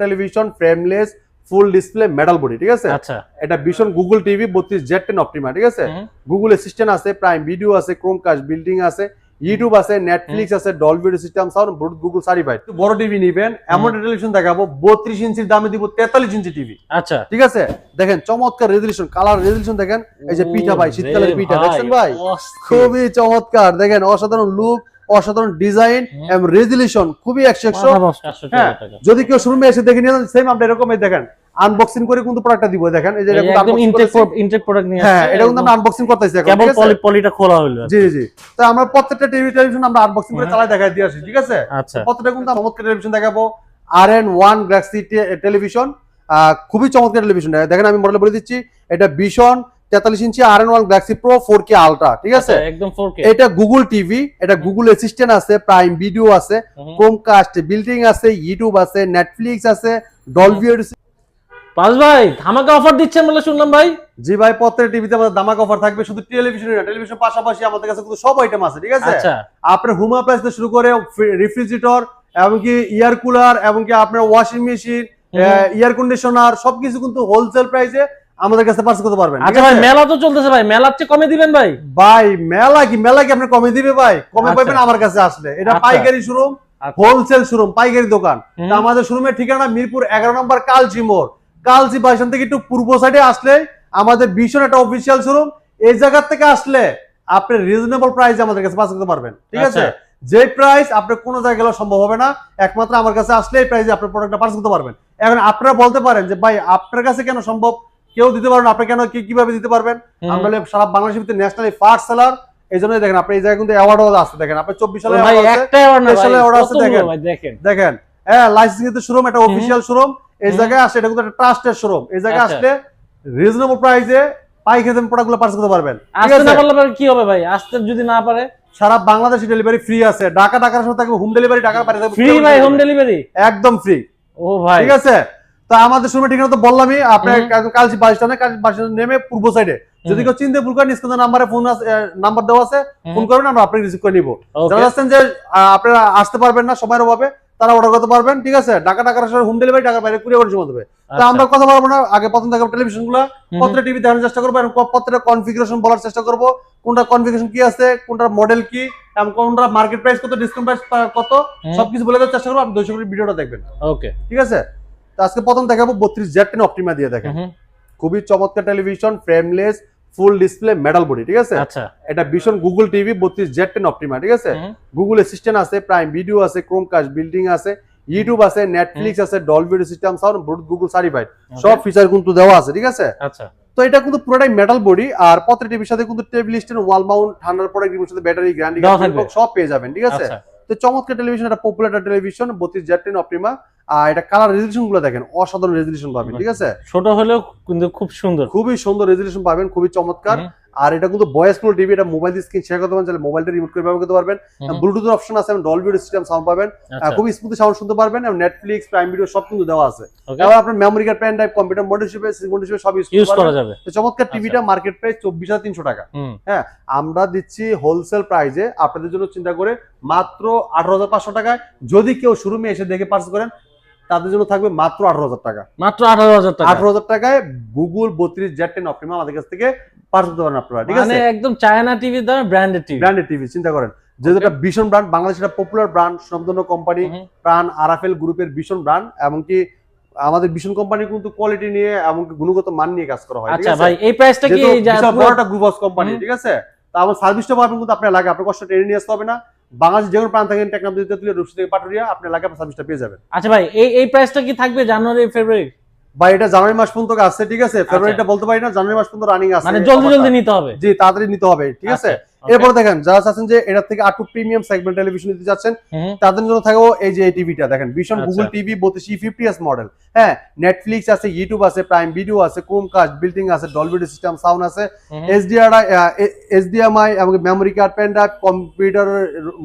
Television frameless full display metal body, ঠিক আছে। আচ্ছা, এটা ভীষণ গুগল টিভি 32Z10 অপটিমা, ঠিক আছে। গুগল অ্যাসিস্ট্যান্ট আছে, প্রাইম ভিডিও আছে, ক্রোমকাস্ট বিল্ডিং আছে, ইউটিউব আছে, নেটফ্লিক্স আছে, Dolby system sound, Bluetooth Google certified. বড় টিভি নেবেন, এমন টেলিভিশন দেখাবো 32 ইঞ্চির দামে দিব 43 ইঞ্চি টিভি। আচ্ছা, ঠিক আছে, দেখেন চমৎকার রেজোলিউশন, কালার রেজোলিউশন দেখেন। এই যে পিঠা ভাই, শীতকালের পিঠা দেখছেন ভাই, খুবই চমৎকার। দেখেন অসাধারণ লুক, অসাধারণ ডিজাইন এবং রেজোলিউশন খুবই 100। হ্যাঁ, যদি কেউ শোরুমে এসে দেখে নিয়ে সেম আপনি এরকমই দেখেন আনবক্সিং করে কিন্তু প্রোডাক্টটা দিব। দেখেন এই যে একদম ইনটেক প্রোডাক্ট নিয়ে হ্যাঁ, এটা কিন্তু আমরা আনবক্সিং করতেছি এখন, কেবল পলিটা খোলা হলো। জি জি, তো আমরা প্রত্যেকটা টেলিভিশন আমরা আনবক্সিং করে চালাই দেখাই দিয়ে আসি, ঠিক আছে। আচ্ছা, প্রত্যেকটা কিন্তু চমৎকার টেলিভিশন দেখাবো। RN1 গ্যালাক্সি টেলিভিশন, খুবই চমৎকার টেলিভিশন। দেখেন আমি মডেল বলে দিচ্ছি, এটা ভীষণ 43 ইঞ্চি RN1 Galaxy pro 4K ultra, ঠিক আছে, একদম 4K। এটা গুগল টিভি, এটা গুগল অ্যাসিস্ট্যান্ট আছে, প্রাইম ভিডিও আছে, ক্রোমকাস্ট বিল্ডিং আছে, ইউটিউব আছে, নেটফ্লিক্স আছে, ডলবি। পাঁচ ভাই ধামাকা অফার দিচ্ছেন বলে শুনলাম ভাই। জি ভাই, প্রত্যেকটা টিভিতে আমাদের ধামাকা অফার থাকবে। শুধু টেলিভিশনে না, টেলিভিশন পাশাপাশি আমাদের কাছে কিন্তু সব আইটেম আছে, ঠিক আছে। আচ্ছা, আপনার হোম অ্যাপ্লায়েন্স থেকে শুরু করে রেফ্রিজারেটর, এমনকি এয়ার কুলার, এমনকি আপনার ওয়াশিং মেশিন, এয়ার কন্ডিশনার সবকিছু কিন্তু হোলসেল প্রাইসে আমাদের কাছে পারচেজ করতে পারবেন। আচ্ছা ভাই, মেলা তো চলতেছে ভাই, মেলার চেয়ে কমে দিবেন ভাই? ভাই মেলা কি আপনি কমে দিবে ভাই? কমে পাবেন আমার কাছে আসলে। এটা পাইকারি শোরুম, হোলসেল শোরুম, পাইকারি দোকান। তা আমাদের শোরুমের ঠিকানা মিরপুর 11 নম্বর কালচি মোড়, কালচি বাসন থেকে একটু পূর্ব সাইডে আসলে আমাদের ভীষণ একটা অফিসিয়াল শোরুম। এই জায়গা থেকে আসলে আপনি রিজনেবল প্রাইসে আমাদের কাছে পারচেজ করতে পারবেন, ঠিক আছে। যে প্রাইস আপনার কোনো জায়গায় গেলে সম্ভব হবে না, একমাত্র আমার কাছে আসলে এই প্রাইসে আপনার প্রোডাক্টটা পারচেজ করতে পারবেন। এখন আপনারা বলতে পারেন যে ভাই আপনার কাছে কেন সম্ভব, কেউ দিতে পারবেন, আপনি কেন কিভাবে দিতে পারবেন? আমরা সারা বাংলাদেশের ভিতরে ন্যাশনালি ফার্স্ট সেলার, এই জন্য দেখেন আপনি এই জায়গায় কিন্তু অ্যাওয়ার্ডও আছে। দেখেন আপনি 24 সালে অ্যাওয়ার্ড আছে, দেখেন হ্যাঁ, লাইসেন্স কিন্তু শোরুম, একটা অফিসিয়াল শোরুম। এই জায়গায় আসলে এটা কিন্তু একটা ট্রাস্টেড শোরুম। এই জায়গায় আসলে রিজনেবল প্রাইসে পাইকারি প্রোডাক্টগুলো পারচেজ করতে পারবেন। আসতে না পারলে কি হবে ভাই? আসতে যদি না পারে? সারা বাংলাদেশে ডেলিভারি ফ্রি আছে। ঢাকার সাথে থাকবে হোম ডেলিভারি, ঢাকার বাইরে থাকবে ফ্রি ভাই, হোম ডেলিভারি একদম ফ্রি। ও ভাই, ঠিক আছে। তো আমাদের শোরুমের ঠিকানা তো বললামই, আপনি কালচি বাসস্ট্যান্ডে নেমে পূর্ব সাইডে যদি কেউ চিনতে ভুল করেন, স্ক্রিনে নাম্বারে ফোন আছে, নাম্বার দেওয়া আছে, ফোন করবেন, আমরা আপনাকে রিসিভ করে নিব। যারা আছেন যে আপনারা আসতে পারবেন না সময়ের অভাবে, তারা অর্ডার করতে পারবেন, ঠিক আছে। ঢাকার সাথে হোম ডেলিভারি, ঢাকার বাইরে কুরিয়ার করে জমা দেবে। তো আমরা কথা বলবো না, আগে প্রথম দেখাবো টেলিভিশন গুলো, প্রত্যেকটা টিভি দেখানোর চেষ্টা করবো, এবং প্রত্যেকটা কনফিগারেশন বলার চেষ্টা করবো, কোনটা কনফিগারেশন কি আছে, কোনটা মডেল কি, এবং কোনটা মার্কেট প্রাইস কত, ডিসকাউন্ট প্রাইস কত, সবকিছু বলে দেওয়ার চেষ্টা করবো। আপনি 200 মিনিট ভিডিওটা দেখবেন, ওকে, ঠিক আছে। তো আজকে প্রথম দেখাবো 32Z10 অপটিমা দিয়ে। দেখেন খুবই চমৎকার television, frameless full display metal body, ঠিক আছে। আচ্ছা, এটা ভীষণ গুগল টিভি 32Z10 অপটিমা, ঠিক আছে। গুগল অ্যাসিস্ট্যান্ট আছে, প্রাইম ভিডিও আছে, ক্রোমকাস্ট বিল্ডিং আছে, ইউটিউব আছে, নেটফ্লিক্স আছে, Dolby system sound, Bluetooth Google certified, সব ফিচার কিন্তু দেওয়া আছে, ঠিক আছে। আচ্ছা, তো এটা কিন্তু পুরোটাই মেটাল বডি। আর প্রত্যেকটা টিভির সাথে কিন্তু টেবিল স্ট্যান্ড, ওয়াল মাউন্ট, ঠান্ডার প্রোডাক্ট, রিমোট সাথে ব্যাটারি, গ্যারান্টি সব পেয়ে যাবেন, ঠিক আছে। তো চমৎকার টেলিভিশন, এটা পপুলার টেলিভিশন 32Z10 অপটিমা। আর এটা কালার রেজোলিউশন গুলো দেখেন, অসাধারণ রেজোলিউশন পাবেন, ঠিক আছে। ছোট হলেও কিন্তু খুব সুন্দর, খুবই সুন্দর রেজোলিউশন পাবেন, খুবই চমৎকার। আর এটা কিন্তু ভয়েস কল টিভি, এটা মোবাইল দিয়ে স্ক্রিন শেয়ার করতে পারবেন, চাইলে মোবাইলটা রিমোট করে ব্যবহার করতে পারবেন। ব্লুটুথ অপশন আছে, এবং ডলবি সিস্টেম সাউন্ড পাবেন, খুব স্মুথ সাউন্ড শুনতে পারবেন, এবং নেটফ্লিক্স, প্রাইম ভিডিও সব কিন্তু দেওয়া আছে। এবার আপনার memory card, pen drive, computer model হিসেবে, সিগন্ড হিসেবে সব ইউজ করা যাবে। তো চমৎকার টিভিটা মার্কেট প্রাইস 24,300 টাকা। হ্যাঁ, আমরা দিচ্ছি হোলসেল প্রাইসে আপনাদের জন্য চিন্তা করে মাত্র 18,500 টাকায়। যদি কেউ শোরুমে এসে দেখে পারচেজ করেন, তাদের জন্য থাকবে মাত্র 18,000 টাকা। মাত্র 18,000 টাকা। 18,000 টাকায় গুগল 32Z10 অপটিমা আমাদের কাছ থেকে পারচেজ করতে পারেন আপনারা, ঠিক আছে। মানে একদম চায়না টিভি দাম, ব্র্যান্ডেড টিভি চিন্তা করেন, যেটা ভীষণ ব্র্যান্ড, বাংলাদেশের একটা পপুলার ব্র্যান্ড, সুনামধন্য কোম্পানি, প্রাণ আরাফেল গ্রুপের ভীষণ ব্র্যান্ড, এমনকি আমাদের ভীষণ কোম্পানি কিন্তু কোয়ালিটি নিয়ে এমনকি গুণগত মান নিয়ে কাজ করা হয়। আচ্ছা ভাই, এই প্রাইসটা কি বড়টা গ্রুপ অফ কোম্পানি, ঠিক আছে। তো আমার সার্ভিসটা পাবেন কিন্তু আপনার লাগে, আপনার কষ্ট টেনে নিয়ে আসতে হবে না। বাংলাদেশ যে কোনো প্রান্ত থেকে, টেকনাফ থেকে, রূপসী থেকে, পাটুরিয়া, আপনার লাগে আপনার সার্ভিসটা পেয়ে যাবেন। আচ্ছা ভাই, এই প্রাইসটা কি থাকবে জানুয়ারি ফেব্রুয়ারি? ভাই এটা জানুয়ারি মাস পর্যন্ত আছে, ঠিক আছে। ফেব্রুয়ারিটা বলতে পারি না, জানুয়ারি মাস পর্যন্ত রানিং আছে, মানে জলদি নিতে হবে। জি, তাড়াতাড়ি নিতে হবে, ঠিক আছে। এরপর দেখেন যারা চাচ্ছেন যে এটা থেকে আরো প্রিমিয়াম সেগমেন্ট টেলিভিশন নিতে যাচ্ছেন, তাদের জন্য থাকবো এই যে এই টিভিটা দেখেন, ভীষণ গুগল টিভি 32E50s মডেল। হ্যাঁ, নেটফ্লিক্স আছে, ইউটিউব আছে, প্রাইম ভিডিও আছে, ক্রোমকাস্ট বিল্ডিং আছে, ডলবি সিস্টেম সাউন্ড আছে, HDMI এবং memory card, pen drive, computer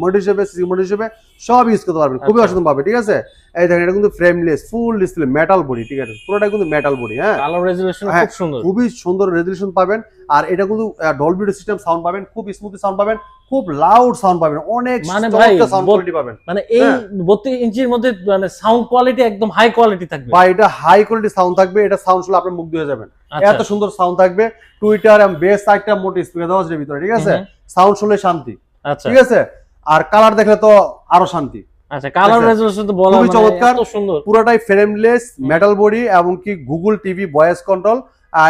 model হিসেবে, সিসি মডেল হিসেবে সব ইউজ করতে পারবেন, খুবই অসাধারণ পাবে, ঠিক আছে। এই দেখেন এটা কিন্তু frameless full display metal body, ঠিক আছে, পুরোটা কিন্তু মেটাল বডি। হ্যাঁ, কালার রেজোলিউশন খুব সুন্দর, খুবই সুন্দর রেজোলিউশন পাবেন। আর এটা কিন্তু ডলবি সিস্টেম সাউন্ড পাবেন, খুব স্মুথ স্মুথ সাউন্ড পাবেন, খুব লাউড সাউন্ড পাবেন, অনেক মানে ভাই চমৎকার সাউন্ড কোয়ালিটি পাবেন। মানে এই 32 ইঞ্চির মধ্যে মানে সাউন্ড কোয়ালিটি একদম হাই কোয়ালিটি থাকবে বা এটা হাই কোয়ালিটি সাউন্ড থাকবে, এটা সাউন্ড শুনলে আপনি মুগ্ধ হয়ে যাবেন, আচ্ছা। এত সুন্দর সাউন্ড থাকবে। টুইটার এবং বেস সাইডটা মোটে স্পিকার দেওয়া আছে এর ভিতরে, ঠিক আছে, সাউন্ড শুনলে শান্তি, আচ্ছা ঠিক আছে। আর কালার দেখলে তো আরো শান্তি। আচ্ছা, কালার রেজোলিউশন তো বলা খুবই চমৎকার, এত সুন্দর, পুরোটাই ফ্রেমলেস মেটাল বডি এবং কি গুগল টিভি ভয়েস কন্ট্রোল।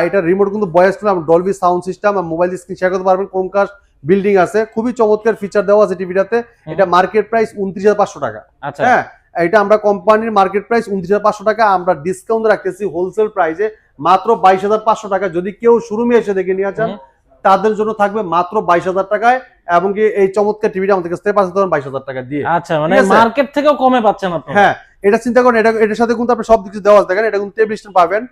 এটা রিমোট কিন্তু voice control, Dolby sound system, mobile screen share করতে পারবেন, ক্রোমকাস্ট বিল্ডিং আছে, খুবই চমৎকার ফিচার দেওয়া আছে টিভিটাতে। এটা মার্কেট প্রাইস 29,500 টাকা। আচ্ছা হ্যাঁ, এটা আমরা কোম্পানির মার্কেট প্রাইস 29,500 টাকা, আমরা ডিসকাউন্ট রাখতেছি হোলসেল প্রাইসে মাত্র 22,500 টাকা। যদি কেউ শোরুমে এসে দেখে নিয়ে যান তাদের জন্য থাকবে মাত্র 22,000 টাকায়, এবং কি এই চমৎকার টিভিটা আমাদের কাছ থেকে পাচ্ছেন 22,000 টাকা দিয়ে। আচ্ছা, মানে মার্কেট থেকেও কমে পাচ্ছেন আপনারা। হ্যাঁ, এটা চিন্তা করেন, এটার সাথে কিন্তু আপনি সব কিছু দেওয়া আছে, দেখেন এটা কিন্তু টেবিল স্ট্যান্ড পাবেন,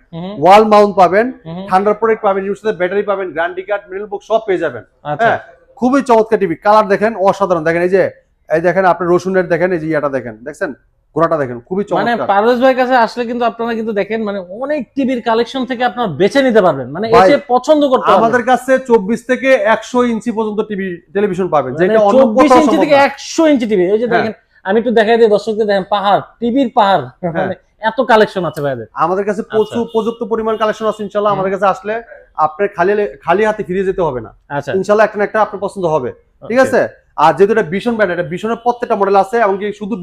ওয়াল মাউন্ট পাবেন, ঠান্ডার প্রোডাক্ট পাবেন, এর সাথে ব্যাটারি পাবেন, গ্যারান্টি কার্ড, মিডল বুক সব পেয়ে যাবেন। হ্যাঁ, খুবই চমৎকার টিভি। কালার দেখেন অসাধারণ, দেখেন এই যে এই দেখেন আপনি রসুনের দেখেন, এই যে ইয়াটা দেখেন, দেখছেন গোড়াটা দেখেন, খুবই মানে চমৎকার। পারভেজ ভাইয়ের কাছে আসলে কিন্তু আপনারা কিন্তু দেখেন মানে অনেক টিভির কালেকশন থেকে আপনারা বেছে নিতে পারবেন, মানে এসে পছন্দ করতে পারবেন। আমাদের কাছে 24 থেকে 100 ইঞ্চি পর্যন্ত টিভি টেলিভিশন পাবেন, মানে যেটা অন্য 24 কোথাও ইঞ্চি সম্ভব থেকে না। 100 ইঞ্চি টিভি। এই যে দেখেন, আমি একটু দেখাই দিই দর্শকদের, দেখেন পাহাড়, টিভির পাহাড়, মানে এত কালেকশন আছে ভাইদের আমাদের কাছে প্রচুর পর্যাপ্ত পরিমাণ কালেকশন আছে। ইনশাআল্লাহ আমাদের কাছে আসলে আপনার খালি হাতে ফিরে যেতে হবে না। আচ্ছা, ইনশাআল্লাহ একটা না একটা আপনার পছন্দ হবে, ঠিক আছে। আর যেহেতু এটা ভীষণ ব্র্যান্ড, এটা ভীষণের প্রত্যেকটা মডেল আছে, এমনকি শুধু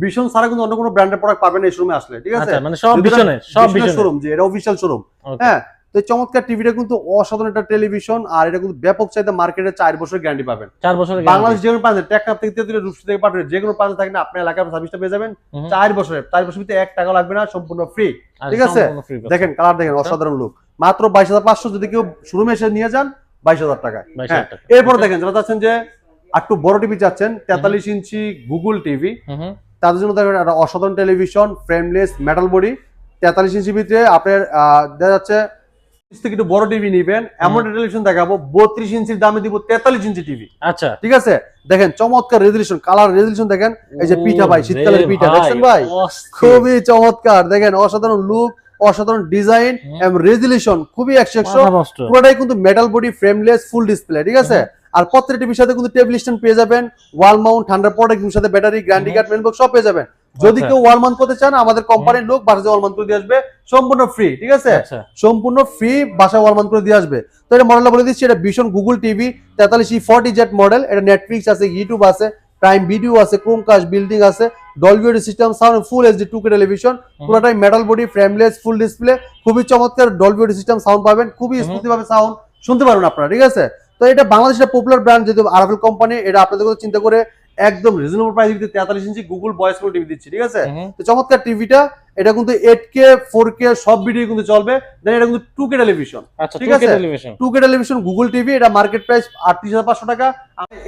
ভীষণ ছাড়া কিন্তু অন্য কোনো ব্র্যান্ডের প্রোডাক্ট পাবেন এই শোরুমে আসলে, ঠিক আছে। মানে সব ভীষণের শোরুম, যে এটা অফিশিয়াল শোরুম। হ্যাঁ, তো এই চমৎকার টিভিটা কিন্তু অসাধারণ একটা টেলিভিশন, আর এটা কিন্তু ব্যাপক চাহিদা, মার্কেটে 4 বছরের গ্যারান্টি পাবেন। 4 বছরের বাংলাদেশ যে কোনো প্রান্তে, টেকনাফ থেকে তেতুলিয়া, রূপসী থেকে পাটুরিয়া, যে কোনো প্রান্তে থাকেন আপনার এলাকার সার্ভিসটা পেয়ে যাবেন 4 বছরের ভিতরে 1 টাকা লাগবে না, সম্পূর্ণ ফ্রি, ঠিক আছে। দেখেন কালার দেখেন, অসাধারণ লুক, মাত্র 22,500। যদি কেউ শোরুমে এসে নিয়ে যান 22,000 টাকায়। হ্যাঁ, এরপর দেখেন যারা চাচ্ছেন যে একটু বড় টিভি চাচ্ছেন, 43 ইঞ্চি গুগল টিভি, তাদের জন্য দেখেন একটা অসাধারণ টেলিভিশন, ফ্রেমলেস মেটাল বডি, 43 ইঞ্চি ভিতরে আপনার দেখা যাচ্ছে থেকে একটু বড় টিভি নিবেন, এমন টেলিভিশন দেখাবো 32 ইঞ্চির দামে দিব 43 ইঞ্চি টিভি। আচ্ছা, ঠিক আছে, দেখেন চমৎকার রেজলিউশন, কালার রেজলিউশন দেখেন, এই যে পিঠা ভাই, শীতকালের পিঠা দেখছেন ভাই, খুবই চমৎকার, দেখেন অসাধারণ লুক, অসাধারণ ডিজাইন এবং রেজলিউশন, খুবই 100। পুরোটাই কিন্তু metal body, frameless, full display, ঠিক আছে। আর প্রত্যেকটা টিভির সাথে কিন্তু টেবিল স্ট্যান্ড পেয়ে যাবেন, ওয়াল মাউন্ট, ঠান্ডার প্রোডাক্ট, সাথে battery, guarantee card, main box সব পেয়ে যাবেন। যদি কেউ ওয়াল মাউন্ট করতে চান, আমাদের কোম্পানির লোক বাসায় ওয়াল মাউন্ট করে দিয়ে আসবে, সম্পূর্ণ ফ্রি, ঠিক আছে, সম্পূর্ণ ফ্রি, বাসায় ওয়াল মাউন্ট করে দিয়ে আসবে। তো এটা মডেলটা বলে দিচ্ছি, এটা ভীষণ গুগল টিভি 43E40Z মডেল। এটা নেটফ্লিক্স আছে, ইউটিউব আছে, প্রাইম ভিডিও আছে, ক্রোমকাস্ট বিল্ডিং আছে, Dolby audio system, sound, full HD 2K television, পুরোটাই metal body, frameless, full display, খুবই চমৎকার ডলবি অডিও সিস্টেম সাউন্ড পাবেন, খুবই স্মুথলি ভাবে সাউন্ড শুনতে পারবেন আপনারা, ঠিক আছে। তো এটা বাংলাদেশের পপুলার ব্র্যান্ড, যেহেতু আরএফএল কোম্পানি, এটা আপনাদের কথা চিন্তা করে একদম রিজনেবল প্রাইসে দিতে 43 ইঞ্চি গুগল ভয়েস কল টিভি দিচ্ছি, ঠিক আছে। তো চমৎকার টিভিটা, এটা কিন্তু 8K 4K সব ভিডিও কিন্তু চলবে। দেন এটা কিন্তু 2K টেলিভিশন, ঠিক আছে, 2K টেলিভিশন গুগল টিভি। এটা মার্কেট প্রাইস 38,500 টাকা।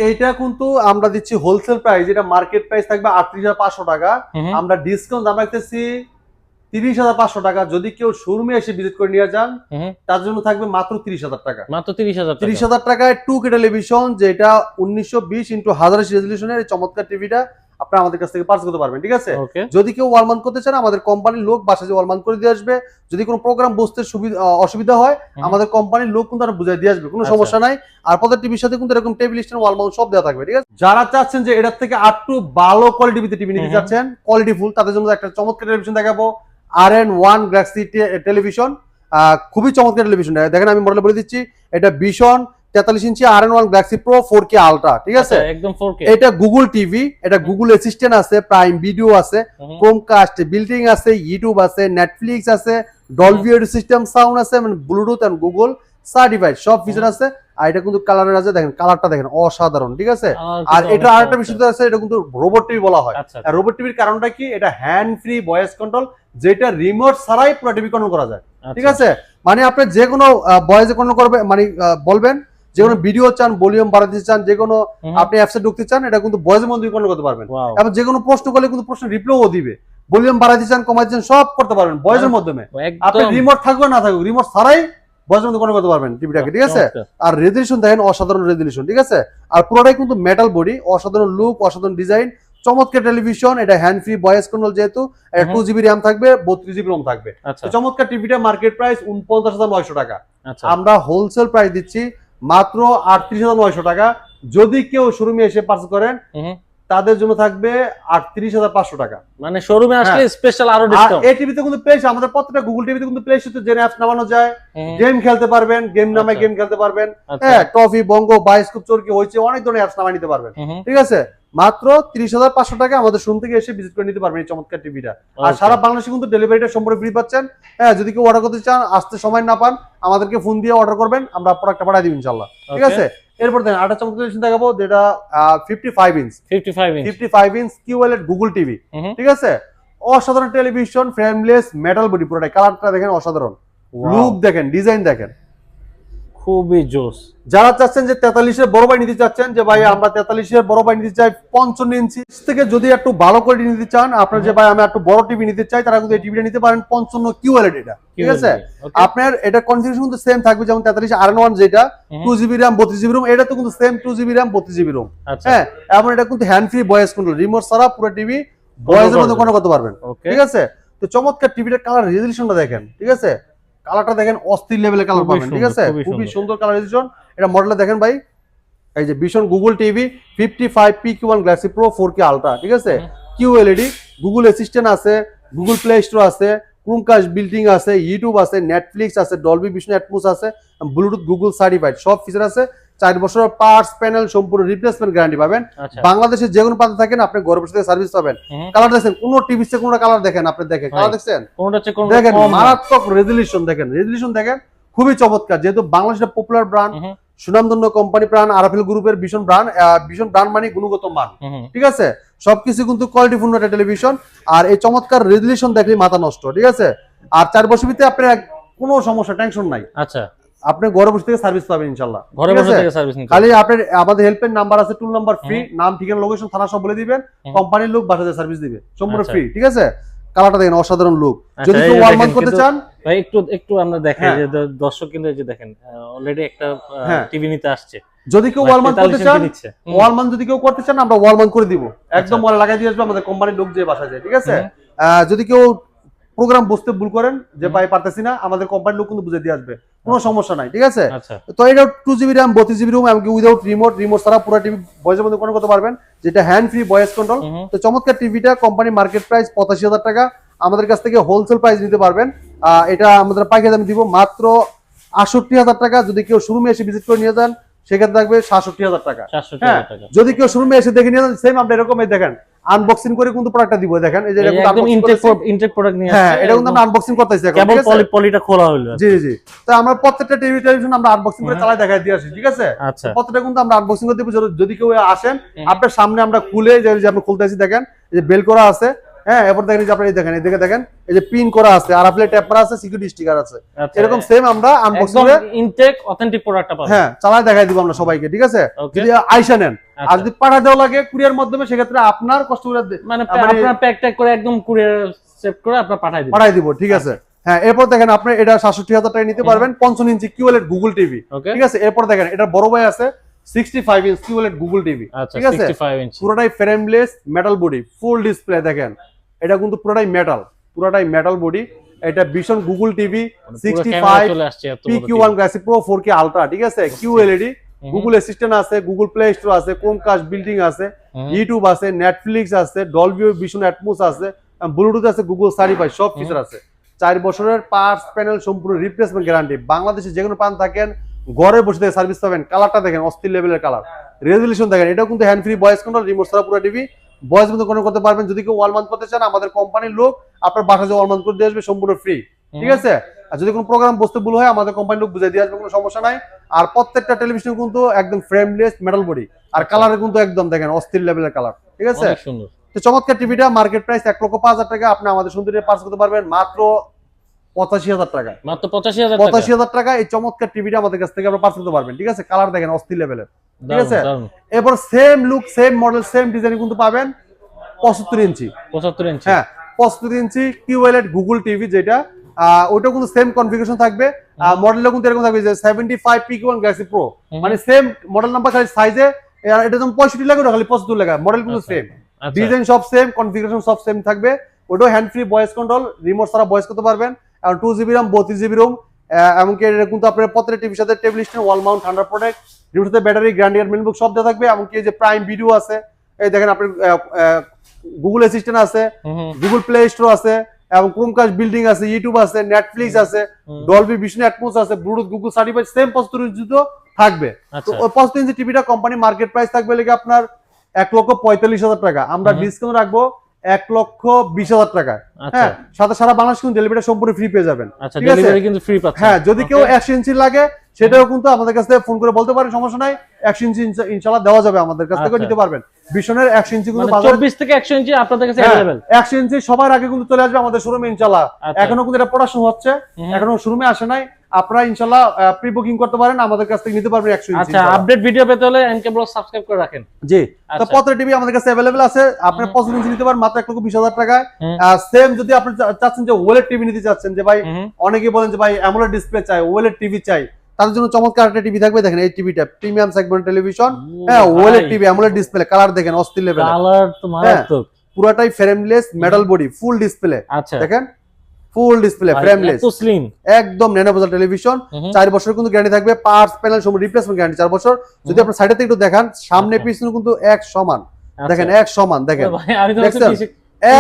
এইটা কিন্তু আমরা দিচ্ছি হোলসেল প্রাইস, এটা মার্কেট প্রাইস থাকবে 38,500 টাকা, আমরা ডিসকাউন্ট দাম রাখতেছি 30,500 টাকা। যদি কেউ শোরুমে এসে ভিজিট করে নিয়ে যান, তার জন্য থাকবে মাত্র 30,000 টাকা। মাত্র 30,000 30,000 টাকায় 2K টেলিভিশন, যেটা 1920x1080 রেজলিউশনের এই চমৎকার টিভিটা আপনারা আমাদের কাছ থেকে পারচেজ করতে পারবেন, ঠিক আছে। যদি কেউ ওয়াল মাউন্ট করতে চান, আমাদের কোম্পানির লোক বাসায় ওয়াল মাউন্ট করে দিয়ে আসবে। যদি কোনো প্রোগ্রাম বসতে অসুবিধা হয়, আমাদের কোম্পানির লোক কিন্তু বুঝিয়ে দিয়ে আসবে, কোনো সমস্যা নাই। আর প্রত্যেক টিভির সাথে কিন্তু এরকম টেবিল স্ট্যান্ড, ওয়াল মাউন্ট সব দেওয়া থাকবে, ঠিক আছে। যারা চাচ্ছেন যে এটার থেকে একটু ভালো কোয়ালিটিতে টিভি নিতে চাচ্ছেন, কোয়ালিটি ফুল, তাদের জন্য একটা চমৎকার টেলিভিশন দেখাবো, RN1 গ্যালাক্সি টেলিভিশন, খুবই চমৎকার টেলিভিশন। দেখেন আমি মডেল বলে দিচ্ছি, এটা ভীষণ 43 ইঞ্চি RN1 Galaxy pro 4K ultra, ঠিক আছে, একদম 4K। এটা গুগল টিভি, এটা গুগল অ্যাসিস্ট্যান্ট আছে, প্রাইম ভিডিও আছে, ক্রোমকাস্ট বিল্ডিং আছে, ইউটিউব আছে, নেটফ্লিক্স আছে, ডলবি অডিও সিস্টেম সাউন্ড আছে, মানে ব্লুটুথ এন্ড গুগল সার্টিফাইড সব ফিচার আছে। আর এটা কিন্তু কালারের আছে, দেখেন কালারটা দেখেন অসাধারণ, ঠিক আছে। আর এটা আরেকটা বিষয় আছে, এটা কিন্তু রোবট টিভি বলা হয়। আর রোবট টিভির কারণটা কি, এটা হ্যান্ড ফ্রি ভয়েস কন্ট্রোল, যেটা রিমোট ছাড়াই পুরো টিভি কন্ট্রোল করা যায়, ঠিক আছে। মানে আপনি যে কোনো ভয়েসে কন্ট্রোল করবে, মানে বলবেন যে কোনো ভিডিও চান, ভলিউম বাড়াতে চান, যে কোনো আপনি অ্যাপসে ঢুকতে চান, এটা কিন্তু ভয়েসের মধ্যে কন্ট্রোল করতে পারবেন। এবং যে কোনো প্রশ্ন করলে কিন্তু প্রশ্ন রিপ্লাইও দিবে, ভলিউম বাড়াতে চান, কমাতে চান, সব করতে পারবেন ভয়েসের মাধ্যমে। আপনি রিমোট থাকবে না থাকুক, রিমোট ছাড়াই ভয়েসের মধ্যে কন্ট্রোল করতে পারবেন টিভিটাকে, ঠিক আছে। আর রেজলিউশন দেখেন অসাধারণ রেজলিউশন, ঠিক আছে। আর পুরোটাই কিন্তু মেটাল বডি, অসাধারণ লুক, অসাধারণ ডিজাইন, চমৎকার টেলিভিশন। এটা হ্যান্ড ফ্রি ভয়েস কন্ট্রোল, যেহেতু 2GB র্যাম থাকবে, 32GB রোম থাকবে। চমৎকার টিভিটা মার্কেট প্রাইস 49,900 টাকা। আমরা হোলসেল প্রাইস দিচ্ছি মাত্র 38,900 টাকা। যদি কেউ শোরুমে এসে পারচেজ করেন তাদের জন্য থাকবে 38,500 টাকা। মানে শোরুমে আসলে স্পেশাল আরো আর ডিসকাউন্ট। এই টিভিতে কিন্তু প্লে আমাদের প্রত্যেকটা গুগল টিভিতে কিন্তু প্লে স্টোরে যে অ্যাপস নামানো যায়, গেম খেলতে পারবেন, গেম নামে গেম খেলতে পারবেন। হ্যাঁ, টফি, বঙ্গো, বায়োস্কোপ, চরকি হইছে অনেক ধরনের অ্যাপস নামায় নিতে পারবেন। ঠিক আছে, মাত্র 30,500 টাকা আমাদের শোরুম থেকে এসে ভিজিট করে নিতে পারবেন এই চমৎকার টিভিটা। আর সারা বাংলাদেশে কিন্তু ডেলিভারিটা সম্পূর্ণ ফ্রি পাচ্ছেন। হ্যাঁ, যদি কেউ অর্ডার করতে চান, আসতে সময় না পান, আমাদেরকে ফোন দিয়ে অর্ডার করবেন, আমরা প্রোডাক্টটা পাঠিয়ে দিব ইনশাআল্লাহ। ঠিক আছে, এরপর দেখেন আরেকটা চমৎকার টেলিভিশন দেখাবো, যেটা 55 ইঞ্চ কিউএলইডি গুগল টিভি। ঠিক আছে, অসাধারণ টেলিভিশন, ফ্রেমলেস, মেটাল বডি, পুরোটাই কালারটা দেখেন অসাধারণ, লুক দেখেন, ডিজাইন দেখেন, খুবই জোস। যারা চাচ্ছেন যে 43-এর বড় বাই নিতে চাচ্ছেন, যে ভাই আমরা 43-এর বড় বাই নিতে চাই 55 ইঞ্চি থেকে, যদি একটু ভালো কোয়ালিটি নিতে চান, আপনার যে ভাই আমি একটু বড় টিভি নিতে চাই, তারা কিন্তু এই টিভিটা নিতে পারেন 55 কিউএলইডি এটা। ঠিক আছে, আপনার এটা কনফিগারেশন কিন্তু সেম থাকবে, যেমন 43 R1 যেটা 2GB RAM 32GB ROM, এটা তো কিন্তু same 2GB RAM 32GB ROM। হ্যাঁ, এবং এটা কিন্তু hand free voice control, remote ছাড়া পুরো টিভি ভয়েসের মধ্যে কন্ট্রোল করতে পারবেন। ঠিক আছে, তো চমৎকার টিভিটার কালার রেজোলিউশনটা দেখেন। ঠিক আছে, কালারটা দেখেন অস্থির লেভেলের কালার পাবেন। ঠিক আছে, খুবই সুন্দর কালার রেজোলিউশন। এটা মডেলটা দেখেন ভাই, এই যে vision Google TV 55 PQ1 Galaxy pro 4K ultra. ঠিক আছে, কিউএলইডি, গুগল অ্যাসিস্ট্যান্ট আছে, গুগল প্লে স্টোর আছে, ক্রোমকাস্ট বিল্ডিং আছে, ইউটিউব আছে, নেটফ্লিক্স আছে, ডলবি ভিশন অ্যাটমোস আছে, ব্লুটুথ গুগল সার্টিফাইড, সব ফিচার আছে। 4 বছরের পার্টস প্যানেল সম্পূর্ণ রিপ্লেসমেন্ট গ্যারান্টি পাবেন। বাংলাদেশে যে কোনো প্রান্তে থাকেন আপনি ঘরে বসে সার্ভিস পাবেন। কালার দেখেন, কোন টিভিতে কোন কালার দেখেন, আপনি দেখেন কালার দেখছেন, দেখেন মারাত্মক রেজোলিউশন দেখেন, খুবই চমৎকার। যেহেতু বাংলাদেশের পপুলার ব্র্যান্ড, সুনামধন্য কোম্পানি প্রাণ আরএফএল গ্রুপের ভীষণ ব্র্যান্ড মানে গুণগত মান। ঠিক আছে, সবকিছু কিন্তু কোয়ালিটিপূর্ণ একটা টেলিভিশন, আর এই চমৎকার রেজোলিউশন দেখলে মাথা নষ্ট। ঠিক আছে, আর 4 বছর ভিতরে আপনার কোনো সমস্যা, টেনশন নাই। আচ্ছা, আপনি ঘরে বসে থেকে সার্ভিস পাবেন ইনশাআল্লাহ। ঘরে বসে থেকে সার্ভিস নিতে খালি আপনার আমাদের হেল্পলাইন নাম্বার আছে, টুল নাম্বার ফ্রি, নাম, ঠিকানা, লোকেশন, থানা সব বলে দিবেন, কোম্পানির লোক বাসাতে সার্ভিস দিবে সম্পূর্ণ ফ্রি। ঠিক আছে, কালারটা দেখেন অসাধারণ লুক। যদি কেউ ওয়াল মাউন্ট করতে চান ভাই, একটু আমরা দেখাই যে দর্শক কিন্তু এই যে দেখেন অলরেডি একটা টিভি নিতে আসছে। যদি কেউ ওয়াল মাউন্ট করতে চান, ওয়াল মাউন্ট যদি কেউ করতে চান, আমরা ওয়াল মাউন্ট করে দিব, একদম ওয়ালে লাগাই দিয়ে আসবে আমাদের কোম্পানির লোক যে বাসা যায়। ঠিক আছে, যদি কেউ প্রোগ্রাম বুঝতে ভুল করেন যে ভাই পারতেছি না, আমাদের কোম্পানির লোক কিন্তু বুঝে দিয়ে আসবে, কোনো সমস্যা নাই। ঠিক আছে, তো এটা 2GB RAM 32GB ROM, এমনকি উইদাউট রিমোট ছাড়া পুরো টিভি ভয়েসের মধ্যে কন্ট্রোল করতে পারবেন, যেটা হ্যান্ড ফ্রি ভয়েস কন্ট্রোল। তো চমৎকার টিভিটা কোম্পানি মার্কেট প্রাইস 85,000 টাকা, আমাদের কাছ থেকে হোলসেল প্রাইস নিতে পারবেন। এটা আমাদের পাইকারি দামে দিব মাত্র 68,000 টাকা। যদি কেউ শোরুমে এসে ভিজিট করে নিয়ে যান, সেক্ষেত্রে থাকবে 67,000 টাকা। হ্যাঁ, যদি কেউ শোরুমে এসে দেখে নিয়ে যান, সেম আমরা এরকম দেখেন আনবক্সিং করে কিন্তু প্রোডাক্টটা দিব। দেখেন এই যে একদম ইনটেক প্রোডাক্ট নিয়ে আসছে। হ্যাঁ, এটা কিন্তু আমরা আনবক্সিং করতেছি এখন। কেবল পলিটা খোলা হলো। জি, তো আমরা প্রত্যেকটা টেলিভিশন আমরা আনবক্সিং করে চালাই দেখাই দিয়ে আসি। ঠিক আছে, প্রত্যেকটা কিন্তু আমরা আনবক্সিং করে দিব। যদি কেউ আসেন, আপনার সামনে আমরা খুলে যে আমরা খুলতেছি, দেখেন এই যে বেল করা আছে। হ্যাঁ, এরপর দেখেন যে আপনারা দেখেন, এদিকে দেখেন এই যে পিন করা আছে, আর আপনি ট্যাপ করা আছে, সিকিউরিটি স্টিকার আছে। এরকম সেম আমরা আনবক্সিং করে ইনটেক অথেন্টিক প্রোডাক্টটা পাবেন। হ্যাঁ, চালাই দেখাই দিব আমরা সবাইকে। ঠিক আছে, যদি আইসা নেন, আর যদি পাঠা দেওয়া লাগে কুরিয়ার মাধ্যমে, সেক্ষেত্রে আপনার কষ্ট করে মানে আপনার প্যাক করে একদম কুরিয়ার সেভ করে আপনারা পাঠাই দিব। ঠিক আছে, হ্যাঁ। এরপর দেখেন আপনি এটা 67,000 টাকা নিতে পারবেন, 55 ইঞ্চি কিউএলইডি গুগল টিভি। ঠিক আছে, এরপর দেখেন এটা বড় ভাই আছে 65 ইঞ্চি কিউএলইডি গুগল টিভি। ঠিক আছে, পুরোটাই frameless metal body, full display. দেখেন এটা কিন্তু পুরোটাই মেটাল বডি। এটা vision Google TV 65 PQ1 Galaxy pro 4K ultra. ঠিক আছে, কিউএলইডি, গুগল অ্যাসিস্ট্যান্ট আছে, গুগল প্লে স্টোর আছে, ক্রোমকাস্ট বিল্ডিং আছে, ইউটিউব আছে, নেটফ্লিক্স আছে, ডলবি ভিশন অ্যাটমোস আছে, ব্লুটুথ আছে, গুগল সার্টিফাইড, সব ফিচার আছে। 4 বছরের পার্টস প্যানেল সম্পূর্ণ রিপ্লেসমেন্ট গ্যারান্টি। বাংলাদেশে যে কোনো প্রান্ত থাকেন, ঘরে বসে থেকে সার্ভিস পাবেন। কালারটা দেখেন অস্থির লেভেলের কালার, রেজোলিউশন দেখেন। এটাও কিন্তু hand free voice control, remote ছাড়া পুরো টিভি ভয়েস মধ্যে কন্ট্রোল করতে পারবেন। যদি কেউ ওয়াল মাউন্ট করতে চান, আমাদের কোম্পানির লোক আপনার বাসায় যে ওয়াল মাউন্ট করে দিয়ে আসবে সম্পূর্ণ ফ্রি। ঠিক আছে, আর যদি কোনো প্রোগ্রাম বসতে ভুল হয়, আমাদের কোম্পানির লোক বুঝিয়ে দিয়ে আসবে, কোনো সমস্যা নাই। আর প্রত্যেকটা টেলিভিশন কিন্তু একদম ফ্রেমলেস মেটাল বডি, আর কালারে কিন্তু একদম দেখেন অস্থির লেভেলের কালার। ঠিক আছে, তো চমৎকার টিভিটা মার্কেট প্রাইস 1,05,000 টাকা। আপনি আমাদের সুন্দর পার্চেজ করতে পারবেন মাত্র 85,000 টাকা। মাত্র 85,000 টাকা এই চমৎকার টিভিটা আমাদের কাছ থেকে আপনারা পার্চেজ করতে পারবেন। ঠিক আছে, কালার দেখেন অস্থির লেভেলের। ঠিক আছে, এরপর same look, same model, same design কিন্তু পাবেন 75 ইঞ্চি। হ্যাঁ, 75 ইঞ্চি কিউএলইডি গুগল টিভি, যেটা ওইটা কিন্তু সেম কনফিগারেশন থাকবে। মডেলটা কিন্তু এরকম থাকবে যে 75 PQ1 গ্যালাক্সি প্রো, মানে সেম মডেল নাম্বার, খালি সাইজে এটা যেমন 65 লাগে, ওটা খালি 75 লাগে। মডেল কিন্তু সেম, ডিজাইন সব সেম, কনফিগারেশন সব সেম থাকবে। ওটাও hand free voice control, remote ছাড়া ভয়েস করতে পারবেন। আর 2GB RAM 32GB ROM, এমনকি এটা কিন্তু আপনার প্রত্যেকটা টিভির সাথে table stand, wall mount, thunder protect, টিভির সাথে ব্যাটারি, গ্রান্ডিয়ার, মেনবুক সব দেওয়া থাকবে। এমনকি এই যে প্রাইম ভিডিও আছে, এই দেখেন আপনার গুগল অ্যাসিস্ট্যান্ট আছে, গুগল প্লে স্টোর আছে, এবং ক্রোমকাস্ট বিল্ডিং আছে, ইউটিউব আছে, নেটফ্লিক্স আছে, ডলবি ভিশন অ্যাটমোস আছে, ব্লুটুথ, গুগল সার্টিফাইড, সেম 75 ইঞ্চি থাকবে। তো ওই 75 ইঞ্চি টিভিটা কোম্পানি মার্কেট প্রাইস থাকবে লেগে আপনার 1,45,000 টাকা, আমরা ডিসকাউন্ট রাখবো 1,20,000 টাকা। হ্যাঁ, সাথে সারা বাংলাদেশ কিন্তু ডেলিভারি সম্পূর্ণ ফ্রি পেয়ে যাবেন। ঠিক আছে, কিন্তু ফ্রি পাচ্ছেন। হ্যাঁ, যদি কেউ 100 ইঞ্চি লাগে সেটাও কিন্তু আমাদের কাছে ফোন করে বলতে পারেন, সমস্যা নাই, 100 ইঞ্চি ইনশাআল্লাহ দেওয়া যাবে, আমাদের কাছ থেকে নিতে পারবেন। ভীষণের 100 ইঞ্চি কিন্তু 24 থেকে 100 ইঞ্চি আপনাদের কাছে अवेलेबल। 100 ইঞ্চি সবার আগে কিন্তু চলে আসবে আমাদের শোরুমে ইনশাআল্লাহ। এখনো কিন্তু এটা প্রোডাকশন হচ্ছে, এখনো শোরুমে আসে নাই, আপনারা ইনশাআল্লাহ প্রি বুকিং করতে পারেন, আমাদের কাছ থেকে নিতে পারবেন 100 ইঞ্চি। আচ্ছা, আপডেট ভিডিও পেতে হলে এনকে ব্লগ সাবস্ক্রাইব করে রাখেন। জি, তো প্রত্যেকটা টিভি আমাদের কাছে अवेलेबल আছে, আপনি 55 ইঞ্চি নিতে পারেন মাত্র 1,20,000 টাকায়। সেম যদি আপনি চাচ্ছেন যে ওএলইডি টিভি নিতে চাচ্ছেন, যে ভাই অনেকেই বলেন যে ভাই অ্যামোলেড ডিসপ্লে চাই, ওএলইডি টিভি চাই, তাদের জন্য চমৎকার একটা টিভি থাকবে। দেখেন এই টিভিটা প্রিমিয়াম সেগমেন্ট টেলিভিশন, হ্যাঁ, OLED TV, AMOLED display, colour দেখেন অস্থির লেভেল, কালার তো মারাত্মক, পুরোটাই frameless metal body, full display. আচ্ছা, দেখেন ফুল ডিসপ্লে, ফ্রেমলেস, এত স্লিম, একদম ন্যানোভেজাল টেলিভিশন। 4 বছর কিন্তু গ্যারান্টি থাকবে, পার্টস প্যানেল সব রিপ্লেসমেন্ট গ্যারান্টি 4 বছর। যদি আপনি সাইডে থেকে একটু দেখান, সামনে পিছনে কিন্তু এক সমান, দেখেন এক সমান, দেখেন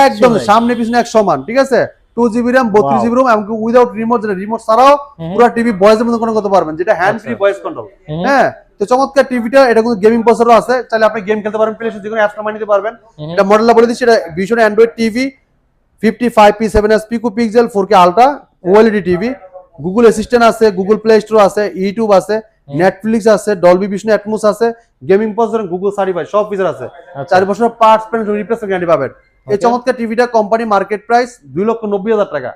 একদম সামনে পিছনে এক সমান। ঠিক আছে, 2GB RAM, 32GB ROM, এমনকি উইদাউট রিমোট, যেটা রিমোট ছাড়াও পুরো টিভি ভয়েসের মধ্যে কন্ট্রোল করতে পারবেন, যেটা হ্যান্ড ফ্রি ভয়েস কন্ট্রোল। হ্যাঁ, তো চমৎকার টিভিটা, এটা কিন্তু গেমিং প্রসেসরও আছে, চাইলে আপনি গেম খেলতে পারবেন, প্লে স্টোর যে কোনো অ্যাপস নামিয়ে নিতে পারবেন। এটা মডেলটা বলে দিচ্ছি, এটা Vision Android TV 55P7S pico pixel 4K ultra OLED TV, Google Assistant আছে, গুগল প্লে স্টোর আছে, ইউটিউব আছে, নেটফ্লিক্স আছে, ডলবি ভিশন অ্যাটমোস আছে, গেমিং প্রসেসর, গুগল সার্টিফাইড সব ফিচার আছে। 4 বছর পার্টস প্যানেল রিপ্লেসমেন্ট গ্যারান্টি পাবেন। এই চমৎকার টিভিটা কোম্পানি মার্কেট প্রাইস 2,90,000 টাকা,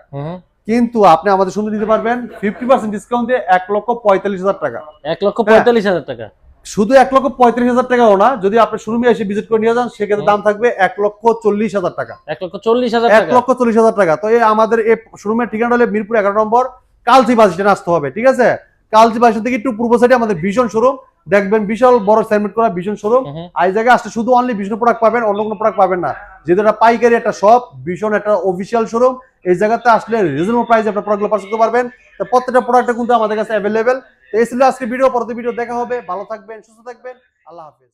কিন্তু আপনি আমাদের সুন্দর দিতে পারবেন 50% ডিসকাউন্ট দিয়ে 1,45,000 টাকা। 1,45,000 টাকা, শুধু 1,45,000 টাকাও না, যদি আপনি শোরুমে এসে ভিজিট করে নিয়ে যান সেক্ষেত্রে দাম থাকবে 1,40,000 টাকা। 1,40,000 টাকা, 1,40,000 টাকা। তো এই আমাদের এই শোরুমের ঠিকানা হলো মিরপুর 11 নম্বর কালচি বাস স্ট্যান্ডে আসতে হবে। ঠিক আছে, কালচি বাস স্ট্যান্ড থেকে একটু পূর্ব সাইডে আমাদের ভীষণ শোরুম দেখবেন, বিশাল বড় সাইনবোর্ড করা ভীষণ শোরুম। এই জায়গায় আসলে শুধু অনলি ভীষণ প্রোডাক্ট পাবেন, অন্য কোনো প্রোডাক্ট পাবেন না, যেহেতু এটা পাইকারি একটা শপ, ভীষণ একটা অফিসিয়াল শোরুম। এই জায়গাতে আসলে রিজনেবল প্রাইসে আপনার প্রোডাক্টগুলো পারচেজ করতে পারবেন। তো প্রত্যেকটা প্রোডাক্ট কিন্তু আমাদের কাছে अवेलेबल। তো এই ছিল আজকে ভিডিও, পরবর্তী ভিডিও দেখা হবে। ভালো থাকবেন, সুস্থ থাকবেন, আল্লাহ হাফেজ।